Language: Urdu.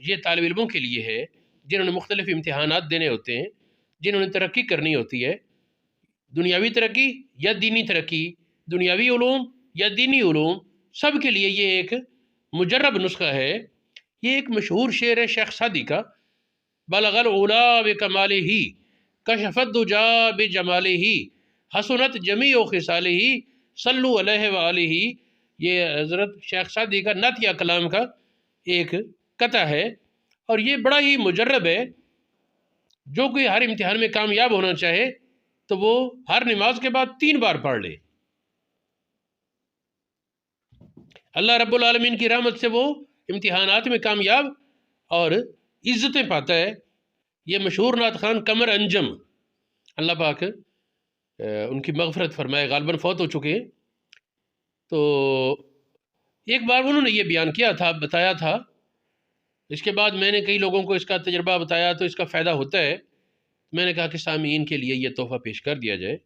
یہ طالب علموں کے لیے ہے جنہوں نے مختلف امتحانات دینے ہوتے ہیں، جنہوں نے ترقی کرنی ہوتی ہے، دنیاوی ترقی یا دینی ترقی، دنیاوی علوم یا دینی علوم، سب کے لیے یہ ایک مجرب نسخہ ہے۔ یہ ایک مشہور شعر ہے شیخ سعدی کا، بلغ العلا بکمالہ کشف الدجا بجمالہ حسنت جمیع خصالہ صلو علیہ وآلہ۔ یہ حضرت شیخ سعدی کا نعتیہ کلام کا ایک قطع ہے، اور یہ بڑا ہی مجرب ہے۔ جو کوئی ہر امتحان میں کامیاب ہونا چاہے تو وہ ہر نماز کے بعد 3 بار پڑھ لے، اللہ رب العالمین کی رحمت سے وہ امتحانات میں کامیاب اور عزتیں پاتا ہے۔ یہ مشہور نعت خوان قمر انجم، اللہ پاک ان کی مغفرت فرمائے، غالباً فوت ہو چکے ہیں۔ تو ایک بار انہوں نے یہ بیان کیا تھا، بتایا تھا، اس کے بعد میں نے کئی لوگوں کو اس کا تجربہ بتایا تو اس کا فائدہ ہوتا ہے، میں نے کہا کہ سامعین کے لیے یہ تحفہ پیش کر دیا جائے۔